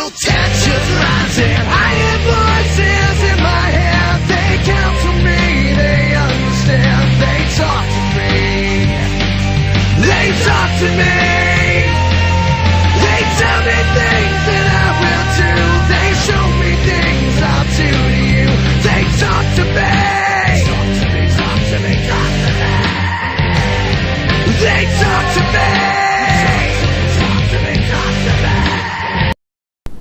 feel tensions rising, I hear voices in my head. They counsel me, they understand. They talk to me, they talk to me. They tell me things that I will do. They show me things I'll do to you. They talk to me. Talk to me, talk to me, talk to me. They talk to me. Talk to me, talk to me.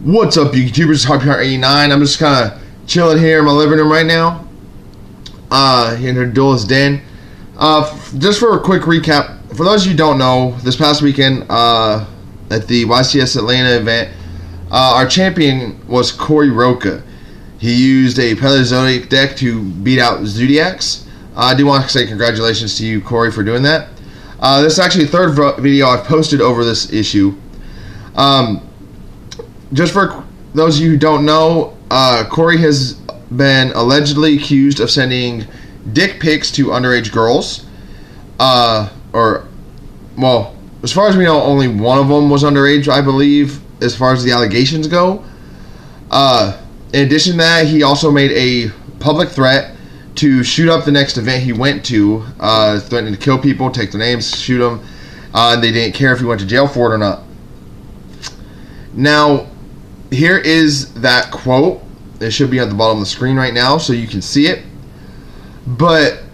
What's up, YouTubers? HarpyHeart89. I'm just kind of chilling here in my living room right now. In her duelist den. Just for a quick recap, for those of you who don't know, this past weekend, at the YCS Atlanta event, our champion was Corey Roca. He used a Paleozoic deck to beat out Zodiacs. I do want to say congratulations to you, Corey, for doing that. This is actually the third video I've posted over this issue. Just for those of you who don't know, Corey has been allegedly accused of sending dick pics to underage girls. Well, as far as we know, only one of them was underage, I believe, as far as the allegations go. In addition to that, he also made a public threat to shoot up the next event he went to, threatening to kill people, take their names, shoot them. They didn't care if he went to jail for it or not. Now, here is that quote. It should be at the bottom of the screen right now so you can see it. But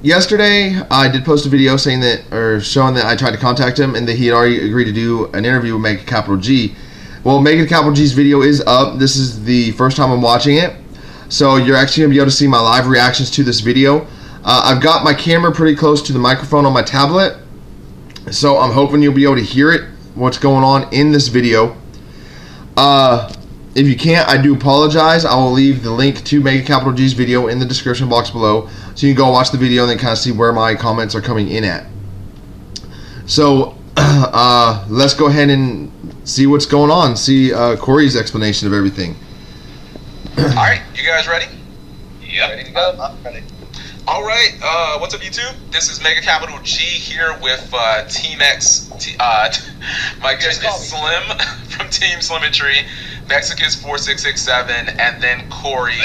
yesterday, I did post a video saying that, or showing that I tried to contact him and that he had already agreed to do an interview with MegaCapitalG. Well, MegaCapitalG's video is up. This is the first time I'm watching it, so you're actually gonna be able to see my live reactions to this video. I've got my camera pretty close to the microphone on my tablet, so I'm hoping you'll be able to hear it, what's going on in this video. If you can't, I do apologize. I will leave the link to MegaCapitalG's video in the description box below, so you can go watch the video and then kind of see where my comments are coming in at. So, let's go ahead and see what's going on. See Corey's explanation of everything. Alright, you guys ready? Yep. Ready to go? I'm ready. Alright, what's up, YouTube? This is MegaCapitalG here with Team X. My guest is Slim from Team Slimetry, Mexicus4667, and then Corey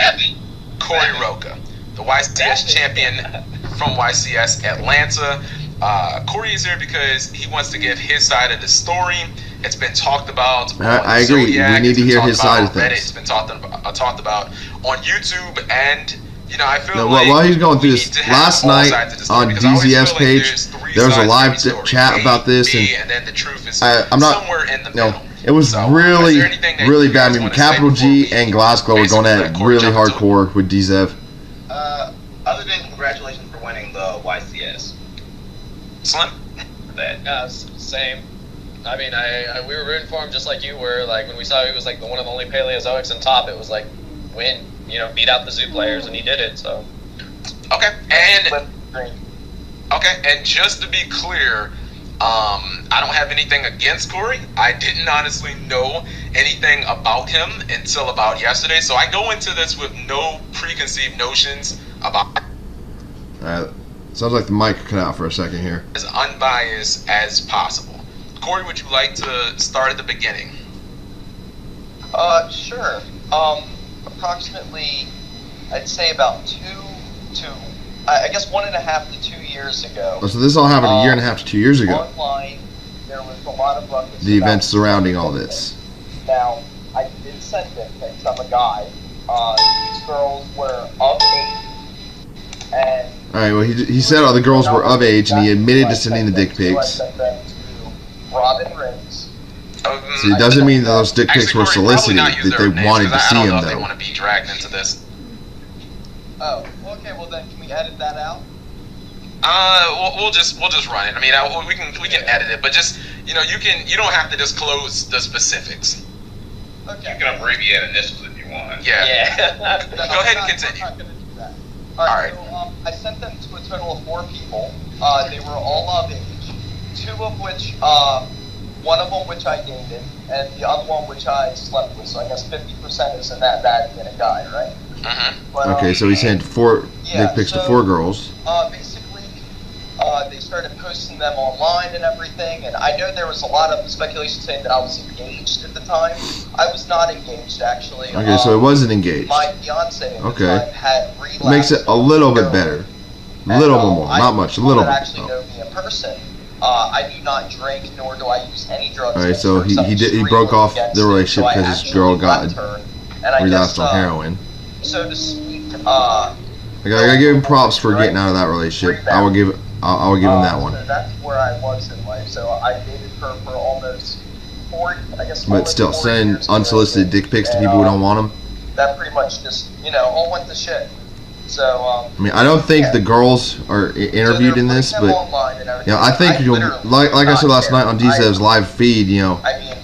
Roca, the YCS champion from YCS Atlanta. Corey is here because he wants to give his side of the story. It's been talked about. I agree. Zodiac. We need to hear his side of Reddit. things. It's been talked about on YouTube, and you know, I feel now, like while he's going through this, last night on DZS page, there was a live chat about this, and then the truth is I'm not. somewhere in the middle. It was really bad. I mean, Capital G and Glasgow were going at it really hardcore with DZev. Other than congratulations for winning the YCS. Slim? Same. I mean, we were rooting for him just like you were. Like, when we saw he was like one of the only Paleozoics on top, it was like, win, you know, beat out the zoo players, and he did it, so. Okay, and just to be clear, I don't have anything against Corey. I didn't honestly know anything about him until about yesterday, so I go into this with no preconceived notions about sounds like the mic cut out for a second here. As unbiased as possible. Corey, would you like to start at the beginning? Sure. Approximately, I'd say about 1.5 to 2 years ago. Oh, so this all happened a year and a half to 2 years ago. Online, there was a lot of ruckus. The events surrounding all this. Now, I did send dick pics. I'm a guy. These girls were of age, and alright, well, he said all the girls were of age, and he admitted to sending the dick pics. I sent them to Robin Riggs. So it doesn't mean that those dick pics were solicited, that they wanted to see him, though. though. They want to be dragged into this. Oh, okay. Well, then, can we edit that out? We'll just run it. I mean, we can edit it, but just, you know, you don't have to disclose the specifics. Okay. You can abbreviate initials if you want. Yeah. Go ahead and continue. I'm not gonna do that. Alright. So, I sent them to a total of 4 people. They were all of age. 2 of which, one of them which I dated, and the other one which I slept with. So I guess 50% isn't that bad in a guy, right? Mm-hmm. But, Okay, so he sent 4 dick pics to 4 girls. Basically, They started posting them online and everything, and I know there was a lot of speculation saying that I was engaged at the time. I was not engaged, actually. Okay, so it wasn't engaged. My fiance at the time had relapsed. Makes it a little bit better. A little bit more, not much, a little bit. Actually know me in person. I do not drink, nor do I use any drugs. Alright, so he broke off the relationship because his girl got relapsed on heroin. So to speak, I gotta give him props for getting out of that relationship. I will give him that one. So that's where I was in life. So I dated her for almost 40, I guess. But still, sending unsolicited dick pics to people who don't want them. That pretty much just, all went to shit. So, I mean, I don't think the girls are interviewed in this, but I think like I said last night on DZ's live feed,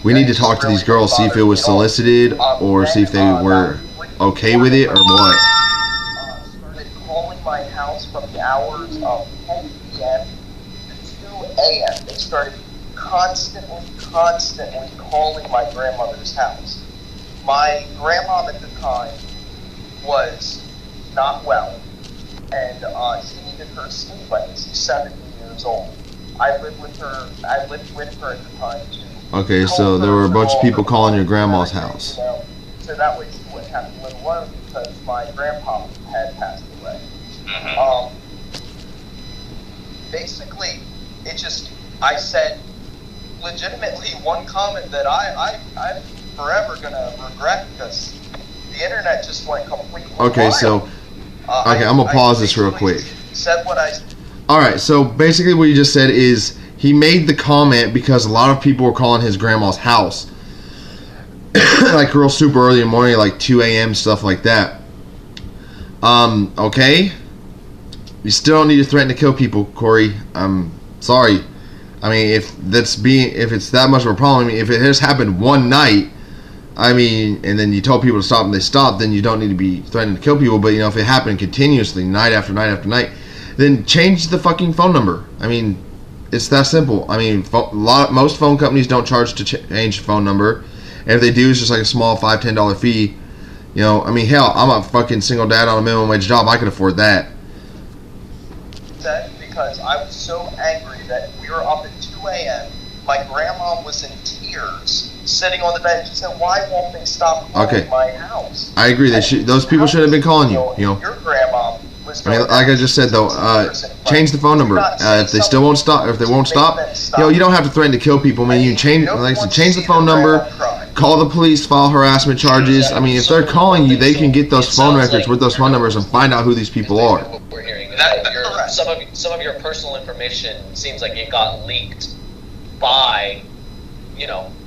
we need to talk to these girls, see if it was solicited or see if they were okay with it or what. Started calling my house from the hours of 10 p.m. to 2 a.m. They started constantly calling my grandmother's house. My grandmom at the time was not well, and she needed her sleep-in. She's 70 years old. I lived with her at the time too. Okay, so there were a bunch of people calling your grandma's house. So that way she wouldn't have to live alone because my grandpa had passed away. Basically, I said legitimately one comment that I'm forever gonna regret because the internet just went completely Okay, wild. so I'm gonna pause this real quick. Said what I. Alright, so basically what you just said is he made the comment because a lot of people were calling his grandma's house. Like real super early in the morning, like 2 a.m., stuff like that. Okay. You still don't need to threaten to kill people, Corey. I'm sorry. I mean, if it's that much of a problem, I mean, if it has happened one night, I mean, and then you told people to stop and they stopped, then you don't need to be threatening to kill people. But, if it happened continuously, night after night after night, then change the fucking phone number. I mean, it's that simple. I mean, most phone companies don't charge to change the phone number. And if they do, it's just like a small $5, $10 fee. I mean, hell, I'm a fucking single dad on a minimum wage job. I could afford that. Because I was so angry that we were up at 2 a.m. My grandma was in tears, sitting on the bed. She said, "Why won't they stop calling my house?" I agree. Those people shouldn't have been calling you. Your grandma was. I mean, like I just said though, change the phone number. If they still won't stop, you don't have to threaten to kill people. I mean, you can change the phone number, call the police, file harassment charges. I mean, if they're calling you, they can get those phone records with those phone numbers and find out who these people are. We're hearing some of your personal information seems like it got leaked by,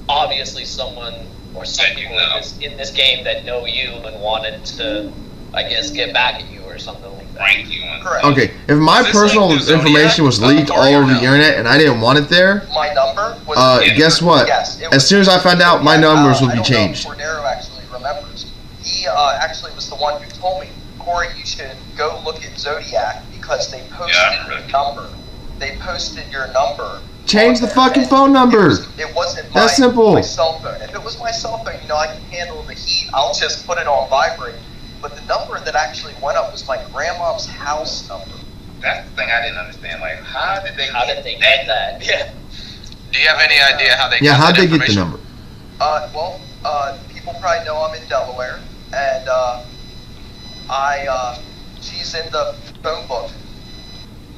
obviously someone or some people in this game that know you and wanted to, I guess, get back at you or something like that. Rank you. Correct. Okay, if my personal information was leaked all over the internet and I didn't want it there, my number was guess what? Yes, as soon as I found out, my numbers would be changed. Cordero actually remembers. He actually was the one who told me, Corey, you should go look at Zodiac because they posted your number. They posted your number. Change the fucking phone number. It wasn't That's simple. My cell phone. If it was my cell phone, I can handle the heat. I'll just put it on vibrate. But the number that actually went up was my grandma's house number. That's the thing I didn't understand. Like, how did they get that? Yeah. Do you have any idea how they got how'd that they get the information? number? People probably know I'm in Delaware, and she's in the phone book.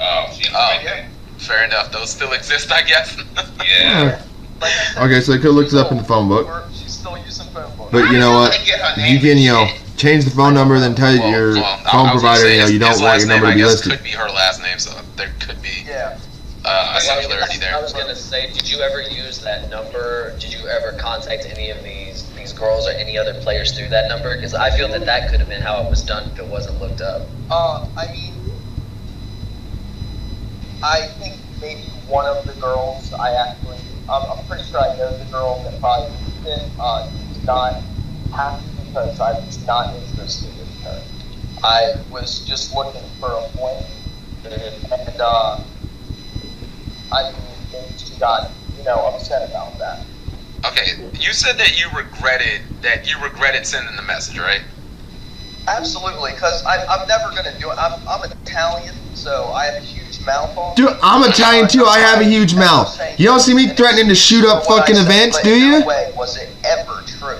Okay. Fair enough. Those still exist, I guess. Yeah. Like I said, Okay, so they could look it up in the phone book. She's still using phone book. But you know what? You can, change the phone number, then tell your phone provider, you don't want your number to be listed. Could be her last name, so there could be a similarity there. I was gonna say, did you ever use that number? Did you ever contact any of these girls or any other players through that number? Because I feel that could have been how it was done if it wasn't looked up. I mean, I think maybe one of the girls I'm pretty sure I know the girl that probably did not happy because I was not interested in her. I was just looking for a flame, and I mean, she got upset about that. Okay, you said that you regretted sending the message, right? Absolutely, because I'm never gonna do it. I'm Italian, so I have a huge his mouth off. Dude, I'm Italian too. I have a huge mouth. You don't see me threatening to shoot up fucking events, do you? No way was it ever true.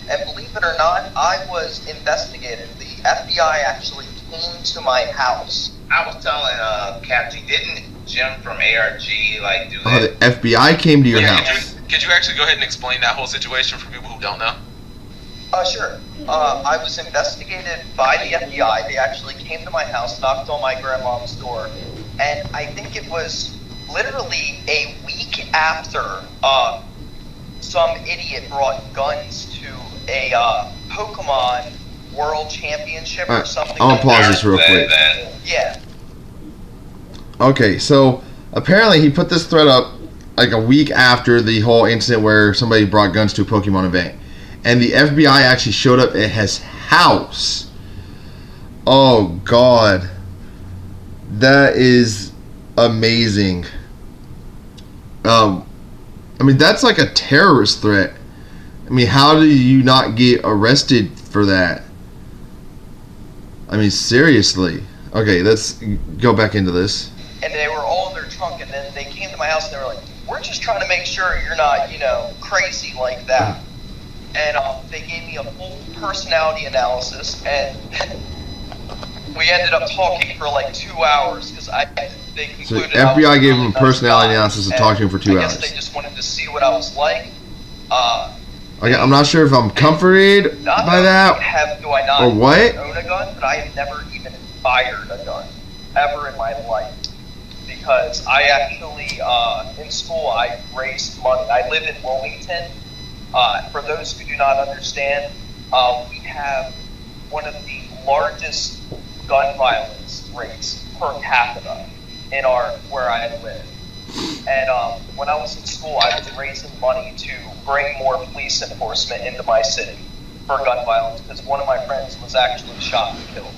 And believe it or not, I was investigated. The FBI actually came to my house. I was telling Captain, didn't Jim from ARG like do Oh, that? the FBI came to your house. Could you actually go ahead and explain that whole situation for people who don't know? Sure. I was investigated by the FBI. They actually came to my house, knocked on my grandmom's door, and I think it was literally a week after some idiot brought guns to a Pokemon World Championship or something. I'm gonna pause this real quick. Yeah. Okay, so apparently he put this thread up like a week after the whole incident where somebody brought guns to a Pokemon event. And the FBI actually showed up at his house. Oh, God. That is amazing. I mean, that's like a terrorist threat. I mean, how do you not get arrested for that? I mean, seriously. Okay, let's go back into this. And they were all in their trunk, and then they came to my house, and they were like, we're just trying to make sure you're not, crazy like that. And they gave me a full personality analysis, and we ended up talking for like 2 hours because they concluded. So FBI gave him a personality analysis to talk to him for 2 hours. I guess they just wanted to see what I was like. Okay, I'm not sure if I'm comforted by that or what. Own a gun, but I have never even fired a gun ever in my life because I actually in school I raised money. I live in Wilmington. For those who do not understand, we have one of the largest gun violence rates per capita in where I live. And when I was in school, I was raising money to bring more police enforcement into my city for gun violence because one of my friends was actually shot and killed.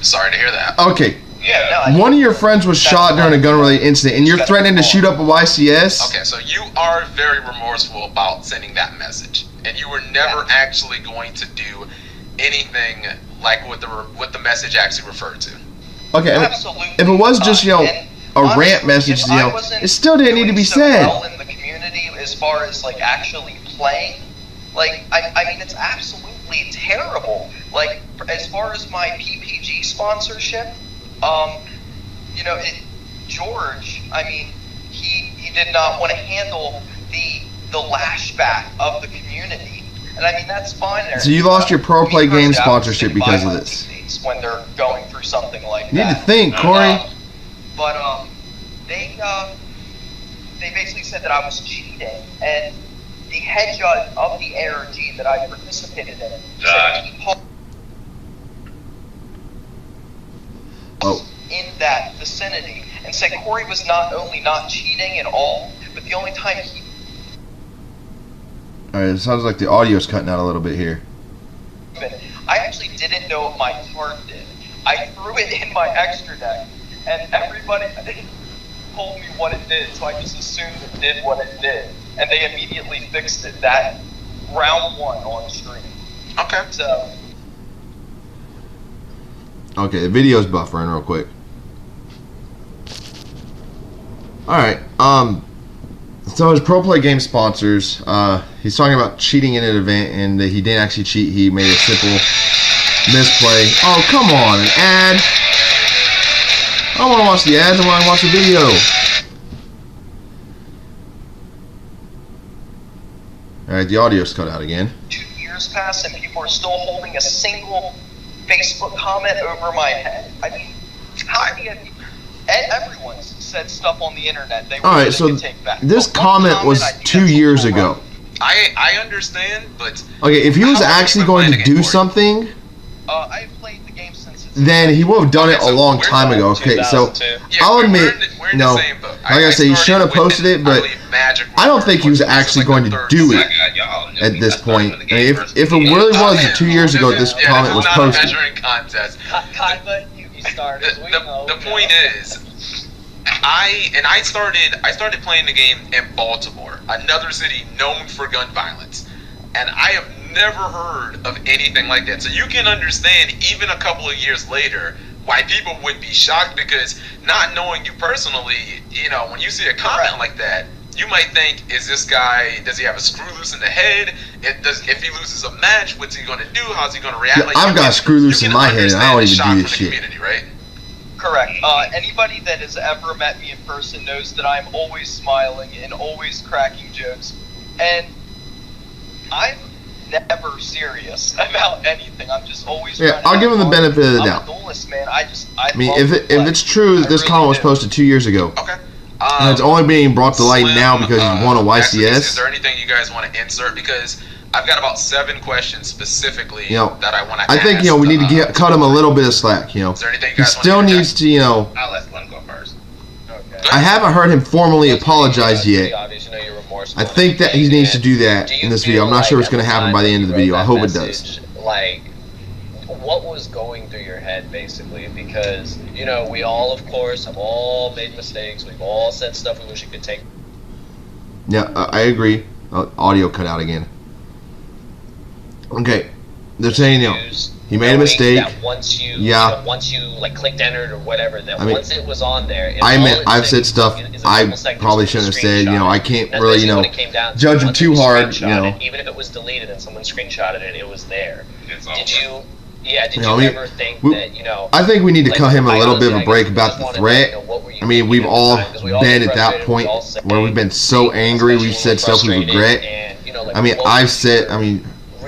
Sorry to hear that. Okay. Yeah, one of your friends was shot during a gun-related incident, and you're threatening to shoot up a YCS? Okay, so you are very remorseful about sending that message, and you were never actually going to do anything like what the message actually referred to. Okay, absolutely. If it was just a rant message, it still didn't need to be said. Well in the community, as far as like actually playing, like I mean, it's absolutely terrible. Like as far as my PPG sponsorship. George, I mean, he did not want to handle the lashback of the community, and I mean that's fine. So you lost your pro play game sponsorship because of this. When they're going through something like you that. need to think, Corey. But they basically said that I was cheating, and the head judge of the ARG that I participated in said in that vicinity and said Corey was not only not cheating at all, but the only time he... Alright, it sounds like the audio's cutting out a little bit here. I actually didn't know what my card did. I threw it in my extra deck, and everybody told me what it did, so I just assumed it did what it did. And they immediately fixed it that round one on stream. Okay. So... Okay, the video's buffering real quick. Alright, so his pro play game sponsors, he's talking about cheating in an event and that he didn't actually cheat, he made a simple misplay. Oh, come on, an ad. I don't want to watch the ads, I want to watch the video. Alright, the audio's cut out again. 2 years pass and people are still holding a single Facebook comment over my head. I mean, everyone's said stuff on the internet. Alright, so this comment was 2 years ago. I understand, but... Okay, if he was actually going to do something... I've played the game since then he would have done it a long time ago. Okay, so I'll admit, no, like I say, he shouldn't have posted it, but I don't think he was actually going to do it at this point. I mean, if it really was 2 years ago this comment was posted. The point is, I started playing the game in Baltimore, another city known for gun violence, and I have never heard of anything like that. So you can understand, even a couple of years later, why people would be shocked, because not knowing you personally, you know, when you see a comment like that, you might think, is this guy, does he have a screw loose in the head? If he loses a match, what's he going to do? How's he going to react? Yeah, I've got a screw loose in my head, and I don't even do this shit. Right? Correct. Anybody that has ever met me in person knows that I'm always smiling and always cracking jokes, and I'm never serious about anything. I'm just always. Yeah, I'll give him the benefit of the doubt. I'm a duelist, man. I mean, if it's true that this comment was posted 2 years ago. Okay. And it's only being brought to light now because he won a YCS. Is there anything you guys want to insert? Because I've got about 7 questions specifically that I want to ask. I think, we need to cut him a little bit of slack, Is there anything you He guys still want to needs to, I'll let Slim go first. Okay. I haven't heard him formally apologize yet. I think that he needs to do that in this video. I'm not sure it's going to happen by the end of the video. I hope it does. Like, what was going through your head, basically? Because, we all, of course, have all made mistakes. We've all said stuff we wish we could take. Yeah, I agree. Audio cut out again. Okay. They're saying, he made a mistake. That once you, once you clicked enter or whatever, that once it was on there. I've said stuff I probably shouldn't have said. I can't really, judge him too hard. Even if it was deleted and someone screenshotted it, it was there. Did you? Yeah. Did you ever think that I think we need to cut him a little bit of a break about the threat. I mean, we've all been at that point where we've been so angry. We've said stuff we regret. I mean,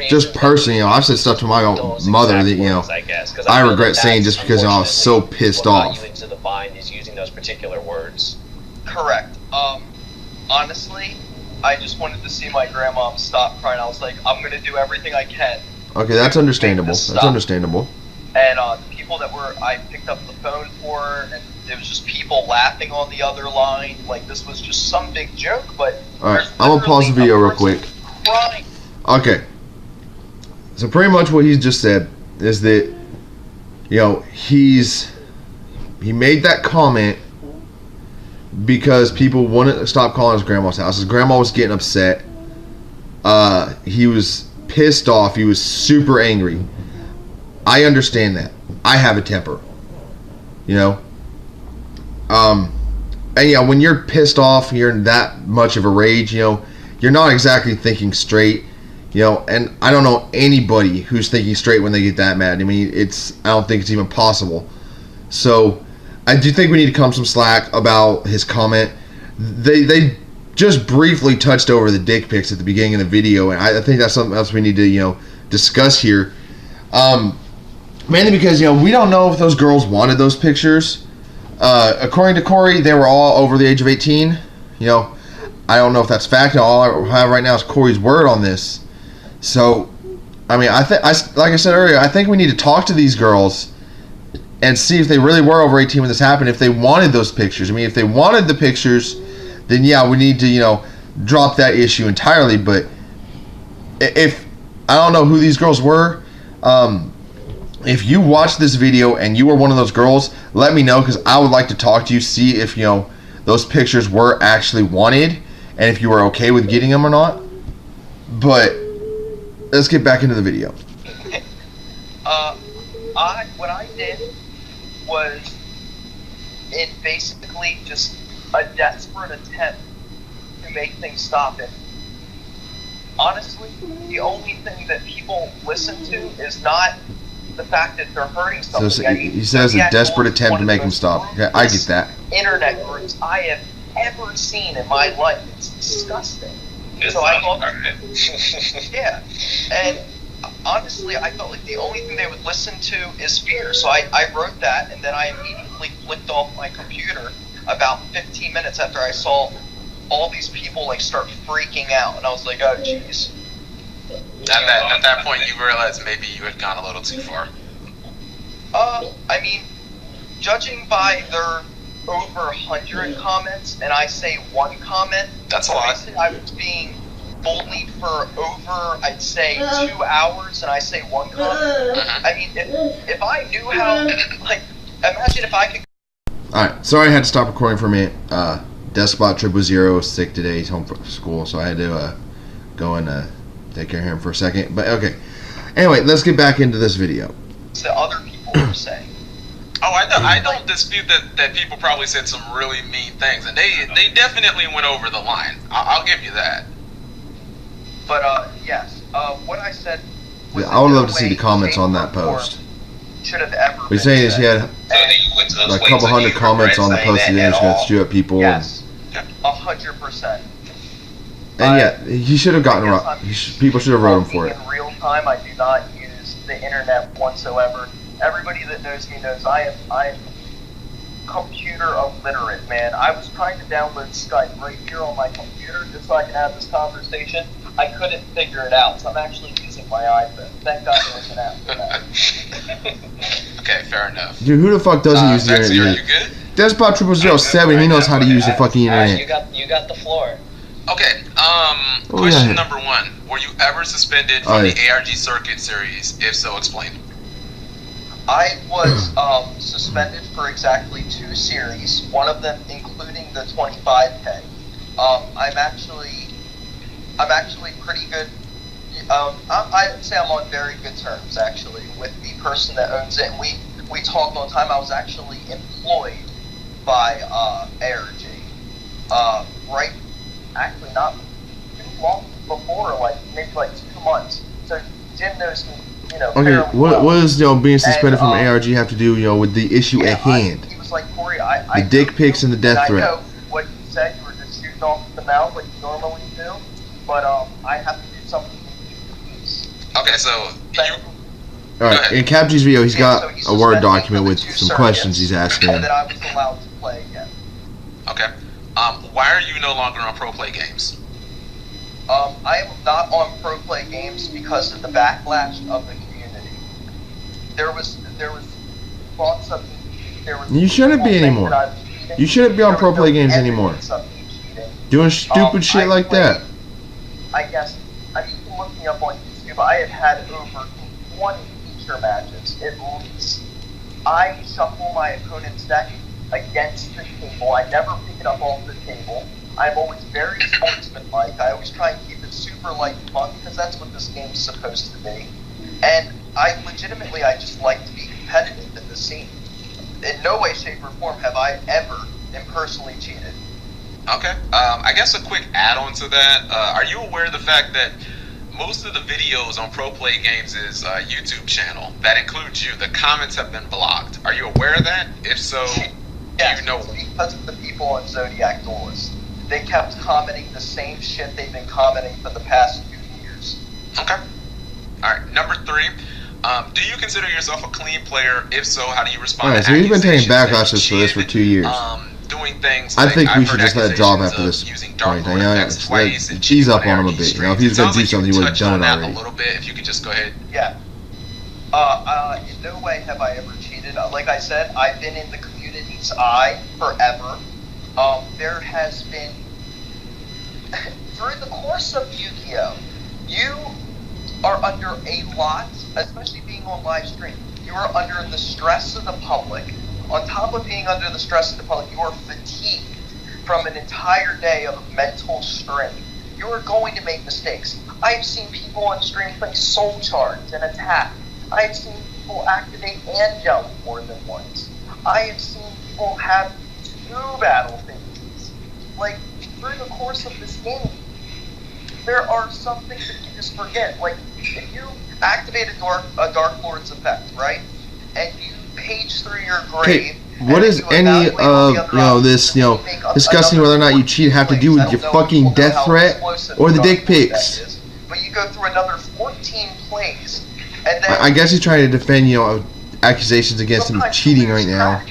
just personally, I've said stuff to my own mother that, I regret saying just because I was so pissed off. Into the bind is using those particular words. Correct. Honestly, I just wanted to see my grandma stop crying. I was like, I'm gonna do everything I can. Okay, that's understandable. That's understandable. And the people that I picked up the phone for, and there was just people laughing on the other line. Like, this was just some big joke, but... Alright, I'm gonna pause the video real quick. Crying. Okay. So pretty much what he's just said is that, he made that comment because people wouldn't stop calling his grandma's house. His grandma was getting upset. He was pissed off. He was super angry. I understand that. I have a temper. And when you're pissed off, you're in that much of a rage, you're not exactly thinking straight. And I don't know anybody who's thinking straight when they get that mad. I mean, I don't think it's even possible. So, I do think we need to cut some slack about his comment. They just briefly touched over the dick pics at the beginning of the video, and I think that's something else we need to, discuss here. Mainly because, we don't know if those girls wanted those pictures. According to Corey, they were all over the age of 18. I don't know if that's fact. All I have right now is Corey's word on this. So, I mean, like I said earlier, I think we need to talk to these girls and see if they really were over 18 when this happened, if they wanted those pictures. I mean, if they wanted the pictures, then yeah, we need to, drop that issue entirely. But if I don't know who these girls were, if you watched this video and you were one of those girls, let me know, because I would like to talk to you, see if, those pictures were actually wanted and if you were okay with getting them or not. But let's get back into the video. What I did was basically just a desperate attempt to make things stop it. Honestly, the only thing that people listen to is not the fact that they're hurting something. So he says a desperate attempt to make them stop. Okay, I get that. Internet groups I have ever seen in my life. It's disgusting. Yeah, and honestly, I felt like the only thing they would listen to is fear. So I wrote that, and then I immediately flicked off my computer about 15 minutes after I saw all these people start freaking out, and I was like, oh jeez. At that point, you realized maybe you had gone a little too far. I mean, judging by their over 100 comments, and I say one comment, that's a lot. I was being bullied for over, I'd say, 2 hours, and I say one comment. I mean, if I knew how, imagine if I could. Alright, sorry I had to stop recording for a minute. Despot 000 is sick today. He's home from school, so I had to go and take care of him for a second. But okay. Anyway, let's get back into this video. The other people were saying. Oh, I don't dispute that people probably said some really mean things, and they definitely went over the line. I'll give you that. But yes, what I said. Yeah, I would love to see the comments on that post. Should have ever. What he's saying is he had like a couple hundred comments on the post. He didn't just got to stew at people. Yes, 100%. And yeah, he should have gotten people should have wrote him for it. In real time, I do not use the internet whatsoever. Everybody that knows me knows I'm computer illiterate, man. I was trying to download Skype right here on my computer just so I can have this conversation. I couldn't figure it out, so I'm actually using my iPhone. Thank God there was an app for that. Okay, fair enough. Dude, who the fuck doesn't use the internet? Are you good? Despot 0007, he knows how to use the fucking internet. You got the floor. Okay, question number 1. Were you ever suspended from the ARG Circuit series? If so, explain. I was suspended for exactly 2 series, one of them including the 25K. I'm actually pretty good. I'd say I'm on very good terms, actually, with the person that owns it. And we talked all the time. I was actually employed by ARG. Right? Actually, not too long before, like maybe like 2 months. So Jim knows me, Okay, what does being suspended from ARG have to do, with the issue at hand? He was like, Corey, the dick pics and the death threat. I know what you said. You were just shooting off the mouth like you normally do, but I have to do something. Okay, so Alright, in CapG's video, he's got a Word document with some questions he's asking. And then I was allowed to play again. Okay. Why are you no longer on Pro Play Games? I am not on Pro Play Games because of the backlash of the community. There was thoughts of you shouldn't be anymore. You shouldn't be on Pro Play Games anymore. Doing stupid shit like that. I guess, I mean, you can look me up on YouTube. I have had over 20 feature matches, at least. I shuffle my opponent's deck against the table. I never pick it up off the table. I'm always very sportsmanlike. I always try and keep it super light and fun because that's what this game's supposed to be. And I just like to be competitive in the scene. In no way, shape, or form have I ever impersonally cheated. Okay. I guess a quick add-on to that. Are you aware of the fact that most of the videos on Pro Play Games' YouTube channel, that includes you, the comments have been blocked? Are you aware of that? If so, yes, you know. Because of the people on Zodiac Duelist. They kept commenting the same shit they've been commenting for the past 2 years. Okay. Alright, number 3. Do you consider yourself a clean player? If so, how do you respond Alright, to so he's been taking accusations backlashes for this for 2 years. Doing things I like think we I've should heard just let it drop accusations after of this using dark point. lord effects twice and Cheese up cheating on him a ARG bit. streams. If he was going to do It sounds like something, he you would have touched done on it that already. a little bit. If you could just go ahead. Yeah. In no way have I ever cheated. Like I said, I've been in the community's eye forever. There has been, through the course of Yu-Gi-Oh, you are under a lot, especially being on live stream, you are under the stress of the public. On top of being under the stress of the public, you are fatigued from an entire day of mental strain. You are going to make mistakes. I've seen people on stream play Soul Charge and attack. I've seen people activate Angel more than once. I have seen people have 2 battle phases. Like, through the course of this game, there are some things that you just forget. Like, if you activate a Dark Lord's effect, right? And you page through your grave. What does any of this, discussing whether or not you cheat have to do with your fucking death threat or the dick pics? But you go through another 14 plays, and then I guess he's trying to defend, accusations against him cheating right now.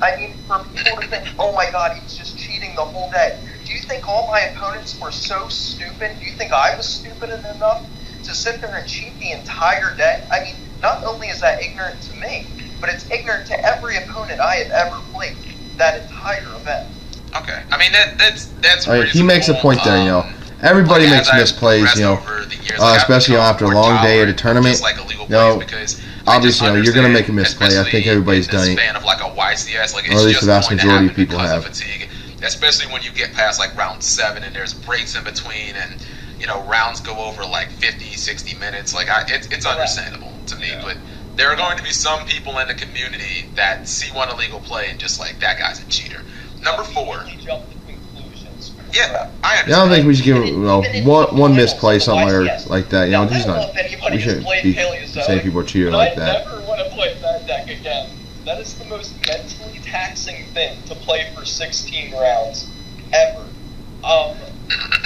I mean, for people to think, oh my god, he's just cheating the whole day. Do you think all my opponents were so stupid? Do you think I was stupid enough to sit there and cheat the entire day? I mean, not only is that ignorant to me, but it's ignorant to every opponent I have ever played that entire event. Okay, I mean that's right, he makes a point there, Everybody makes misplays, especially after a long day at a tournament. Obviously, you're gonna make a misplay. I think everybody's done it, of like a YCS, like or at least the vast majority of people have. Fatigue, especially when you get past like round 7 and there's breaks in between, and rounds go over like 50, 60 minutes. Like it's understandable to me, but there are going to be some people in the community that see one illegal play and just like, that guy's a cheater. Number 4. Jump to conclusions. Yeah, I understand. Yeah, I don't think we should give one misplay, something like that. You know, he's not. We shouldn't be saying people are cheating like that. I never want to play that deck again. That is the most mentally taxing thing to play for 16 rounds ever.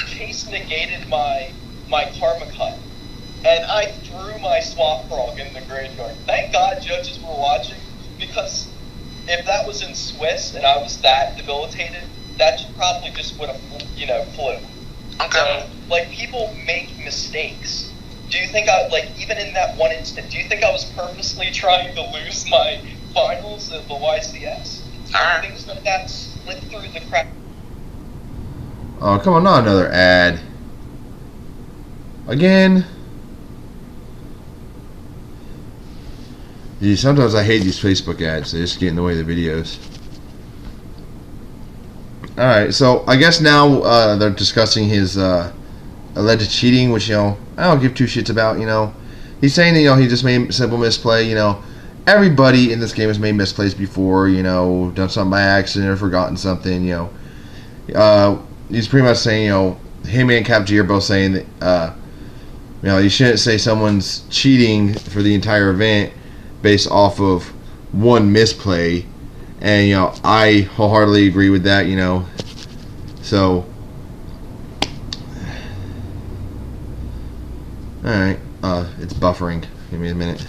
Chase negated my karma cut, and I threw my swap frog in the graveyard. Thank God judges were watching, because if that was in Swiss and I was that debilitated, that probably just would have, flew. Okay. So, like, people make mistakes. Do you think even in that one instant, do you think I was purposely trying to lose my finals of the YCS? Alright. Things like that slip through the crack. Oh, come on, not another ad. Again. Gee, sometimes I hate these Facebook ads. They just get in the way of the videos. Alright, so I guess now they're discussing his alleged cheating, which, I don't give two shits about, He's saying that, he just made simple misplay, Everybody in this game has made misplays before, done something by accident or forgotten something, He's pretty much saying, him and CapG are both saying that, you shouldn't say someone's cheating for the entire event based off of one misplay. And, I wholeheartedly agree with that, So, alright, it's buffering. Give me a minute.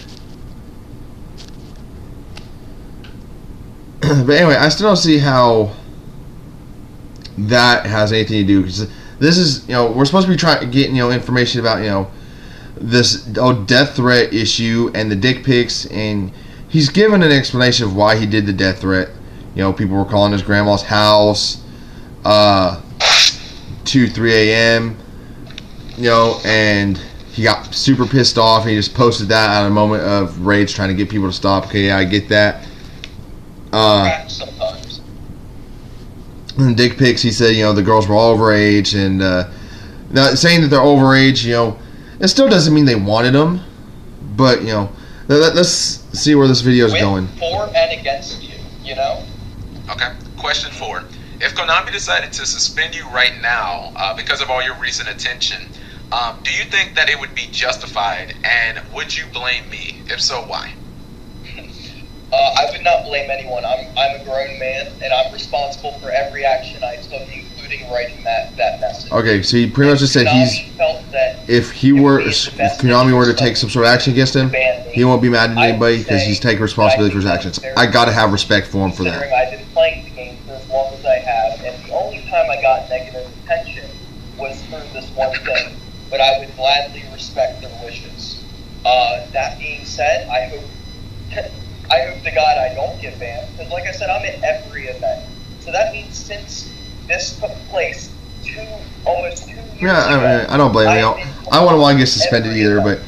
But anyway, I still don't see how that has anything to do, because this is, we're supposed to be trying getting, information about, this death threat issue and the dick pics, and he's given an explanation of why he did the death threat. People were calling his grandma's house 2, 3 a.m., and he got super pissed off, and he just posted that out of a moment of rage, trying to get people to stop. Okay, yeah, I get that. Sometimes. And dick pics, he said, the girls were all overage, and not saying that they're overage, it still doesn't mean they wanted them, but, let's see where this video is going. For and against you, Okay. Question 4. If Konami decided to suspend you right now because of all your recent attention, do you think that it would be justified, and would you blame me? If so, why? I would not blame anyone. I'm a grown man, and I'm responsible for every action I took, including writing that message. Okay, so he pretty much just said if Konami were to take some sort of action against him, he won't be mad at anybody because he's taking responsibility for his actions. I gotta have respect for him for that. I've been playing the game for as long as I have, and the only time I got negative attention was through this one thing, but I would gladly respect their wishes. That being said, I hope to God I don't get banned, because like I said, I'm at every event. So that means since this took place almost 2 years ago, I don't blame him. I wouldn't want to get suspended either, but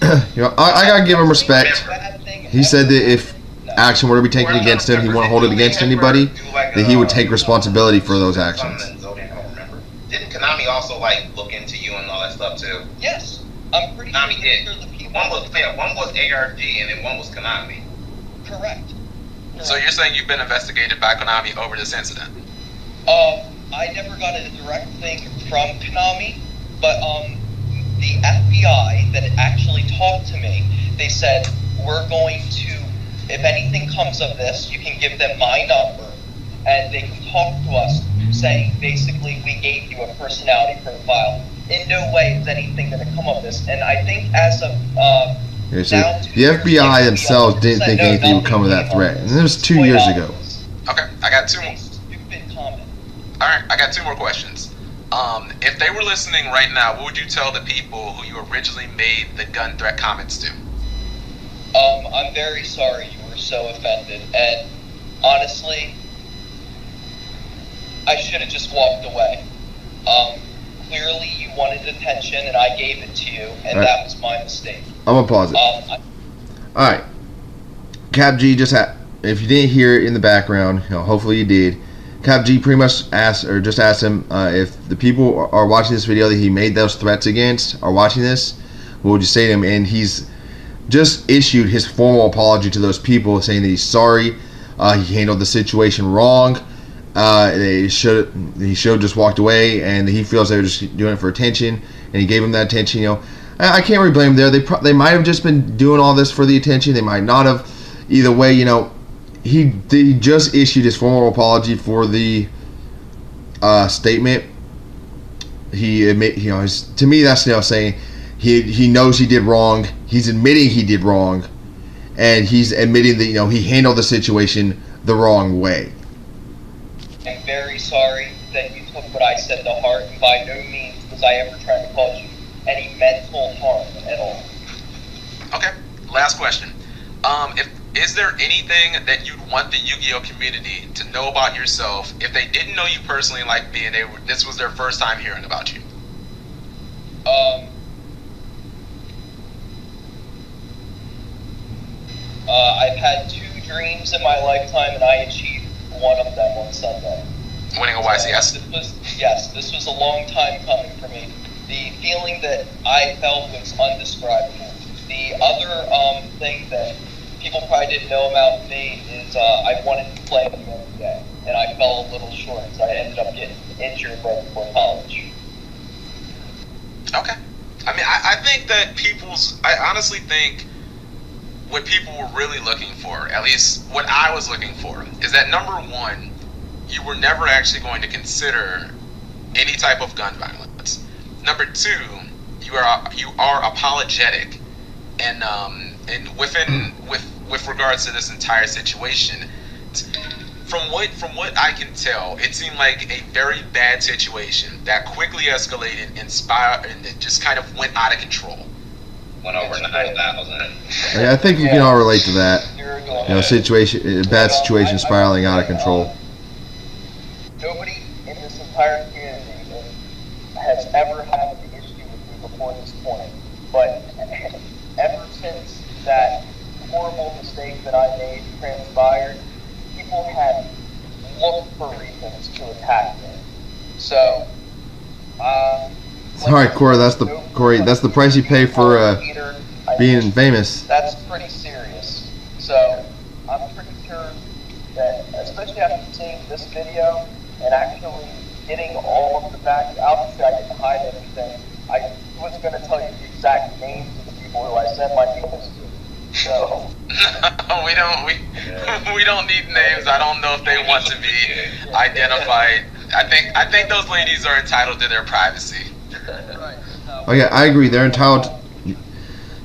I gotta give him respect. He said that if action were to be taken against him, he won't hold it against anybody, that he would take responsibility for those actions. Didn't Konami also look into you and all that stuff too? Yes, I'm pretty Konami did. sure the people. One was ARG and then one was Konami. Correct. So you're saying you've been investigated by Konami over this incident? I never got a direct thing from Konami, but the FBI that actually talked to me, they said, we're going to, if anything comes of this, you can give them my number, and they can talk to us, saying basically we gave you a personality profile. In no way is anything going to come of this, and I think as of the FBI themselves didn't think anything would come of that threat, and it was 2 years ago. Okay, I got 2 more. Stupid comment. Alright, I got 2 more questions. If they were listening right now, what would you tell the people who you originally made the gun threat comments to? I'm very sorry you were so offended, and honestly, I should have just walked away. Clearly you wanted attention, and I gave it to you, and that was my mistake. I'm gonna pause it. Alright. CapG just if you didn't hear it in the background, hopefully you did. CapG pretty much asked him if the people are watching this video that he made those threats against are watching this, what would you say to him? And he's just issued his formal apology to those people, saying that he's sorry. He handled the situation wrong. He should have just walked away, and he feels they were just doing it for attention, and he gave him that attention. You know, I can't really blame them there. They might have just been doing all this for the attention. They might not have. Either way, you know, he just issued his formal apology for the statement. To me, that's, you know, saying he knows he did wrong. He's admitting he did wrong, and he's admitting that, you know, he handled the situation the wrong way. I'm very sorry that you took what I said to heart, and by no means was I ever trying to cause you any mental harm at all. Okay, last question. Is there anything that you'd want the Yu-Gi-Oh community to know about yourself if they didn't know you personally like me and this was their first time hearing about you? I've had 2 dreams in my lifetime, and I achieved one of them on Sunday. Winning a YCS? This was a long time coming for me. The feeling that I felt was undescribable. The other thing that people probably didn't know about me is I wanted to play in the NBA, and I fell a little short, so I ended up getting injured right before college. Okay. I mean, I think that I honestly think what people were really looking for, at least what I was looking for, is that number one, you were never actually going to consider any type of gun violence. Number two, you are apologetic, and with regards to this entire situation. From what I can tell, it seemed like a very bad situation that quickly escalated and it just kind of went out of control. Went over 9,000. I think you can all relate to that. You know, bad situation spiraling out of control. Nobody in this entire community has ever had an issue with me before this point, but ever since that horrible mistake that I made transpired, people have looked for reasons to attack me. So, sorry, Corey. That's the price you pay for being famous. That's pretty serious. So, I'm pretty sure that, especially after seeing this video and actually getting all of the facts, obviously I didn't hide anything. I was going to tell you the exact names of the people who I sent my emails to. So. we don't need names. I don't know if they want to be identified. I think those ladies are entitled to their privacy. Oh yeah, I agree. They're entitled.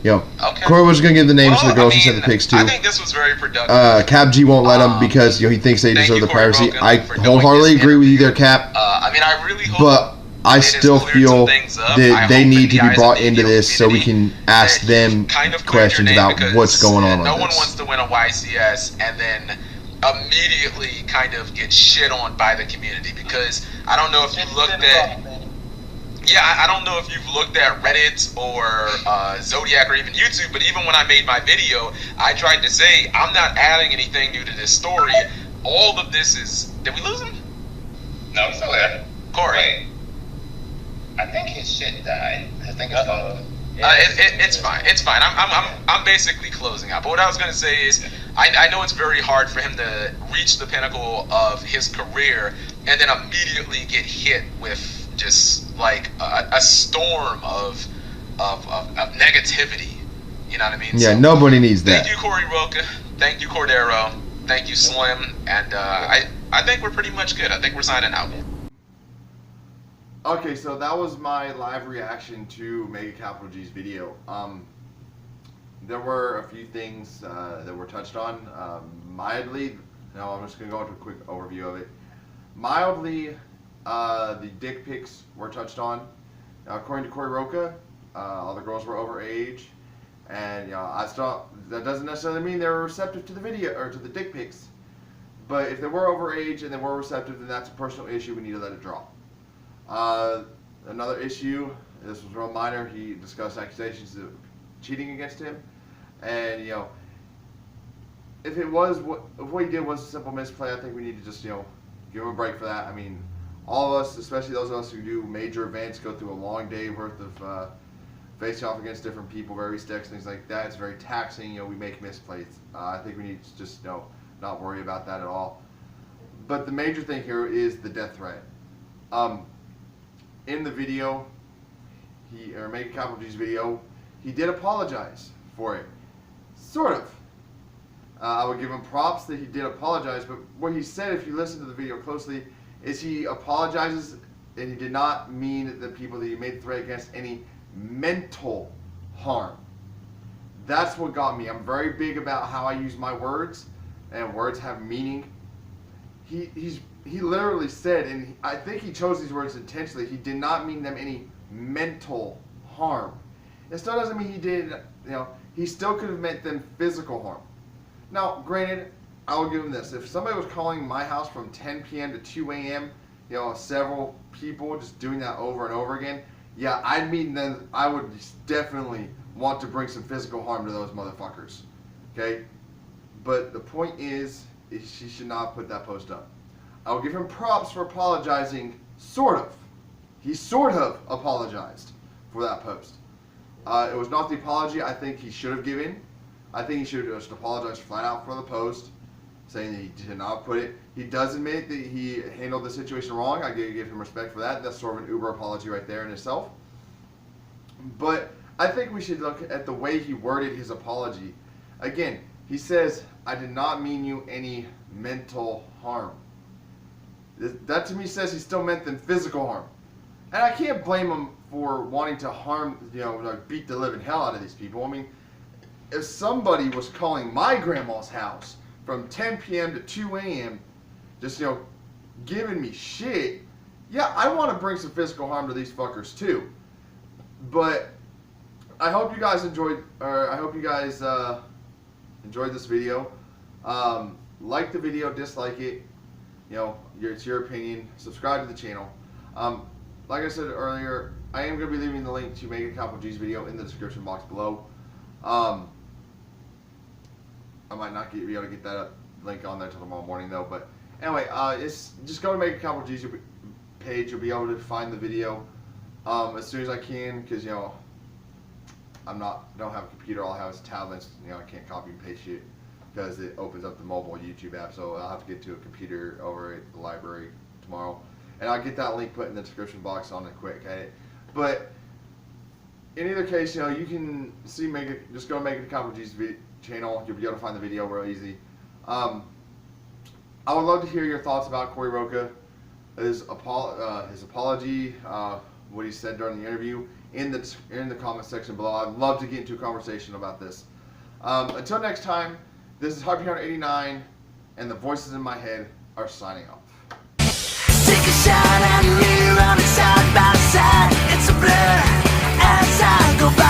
Okay. Corey was gonna give the names to the girls he sent the pics to. I think this was very productive. CapG won't let him because he thinks they deserve the privacy. Roca, I wholeheartedly agree with you there, Cap. I mean, I really hope. But I still feel that they need to be brought into this so we can ask them questions about what's going on. No one wants to win a YCS and then immediately kind of get shit on by the community, because I don't know if you looked at. Yeah, I don't know if you've looked at Reddit or Zodiac or even YouTube, but even when I made my video, I tried to say I'm not adding anything new to this story. All of this is. Did we lose him? No, I'm still there. Corey. Wait. I think his shit died. I think it's gone. It's fine. It's fine. I'm basically closing out. But what I was gonna say is, I know it's very hard for him to reach the pinnacle of his career and then immediately get hit with just like a storm of negativity. You know what I mean? Yeah, so, nobody needs that. Thank you, Corey Roca. Thank you, Cordero. Thank you, Slim. And I think we're pretty much good. I think we're signing out. Okay, so that was my live reaction to MegaCapitalG's video. There were a few things that were touched on. Mildly, no, I'm just going to go into a quick overview of it. Mildly, the dick pics were touched on. According to Corey Roca, all the girls were over age, and that doesn't necessarily mean they were receptive to the video or to the dick pics. But if they were over age and they were receptive, then that's a personal issue. We need to let it drop. Another issue, this was real minor, he discussed accusations of cheating against him, and if what he did was a simple misplay, I think we need to just give him a break for that. I mean, all of us, especially those of us who do major events, go through a long day worth of facing off against different people, very sticks, things like that. It's very taxing. We make misplays. I think we need to just not worry about that at all. But the major thing here is the death threat. In the video, MegaCapitalG's video, he did apologize for it, sort of. I would give him props that he did apologize, but what he said, if you listen to the video closely, is he apologizes and he did not mean the people that he made the threat against any mental harm. That's what got me. I'm very big about how I use my words, and words have meaning. He literally said, and I think he chose these words intentionally, he did not mean them any mental harm. It still doesn't mean he did, he still could have meant them physical harm. Now, granted, I will give him this. If somebody was calling my house from 10 p.m. to 2 a.m., several people just doing that over and over again, yeah, I would definitely want to bring some physical harm to those motherfuckers. Okay? But the point is she should not put that post up. I'll give him props for apologizing, sort of. He sort of apologized for that post. It was not the apology I think he should have given. I think he should have just apologized flat out for the post, saying that he did not put it. He does admit that he handled the situation wrong. I give him respect for that. That's sort of an uber apology right there in itself. But I think we should look at the way he worded his apology. Again, he says, I did not mean you any mental harm. That to me says he still meant them physical harm. And I can't blame him for wanting to harm, beat the living hell out of these people. I mean, if somebody was calling my grandma's house from 10 p.m. to 2 a.m., just, giving me shit, yeah, I want to bring some physical harm to these fuckers too. But I hope you guys enjoyed this video. Like the video, dislike it. It's your opinion. Subscribe to the channel. Like I said earlier, I am going to be leaving the link to MegaCapitalG's video in the description box below. I might not be able to get that link on there till tomorrow morning though. But anyway, just go to MegaCapitalG's page. You'll be able to find the video as soon as I can, because I don't have a computer. All I have is tablets. I can't copy and paste it because it opens up the mobile YouTube app. So I'll have to get to a computer over at the library tomorrow, and I'll get that link put in the description box on it quick. Okay? But in either case, you can see just go to MegaCapitalG's channel. You'll be able to find the video real easy. I would love to hear your thoughts about Corey Roca, his apology, what he said during the interview, in the comment section below. I'd love to get into a conversation about this. Until next time, this is Harpyhunter89, and the voices in my head are signing off. Take a shot at me, running side by side. It's a blur as I go by.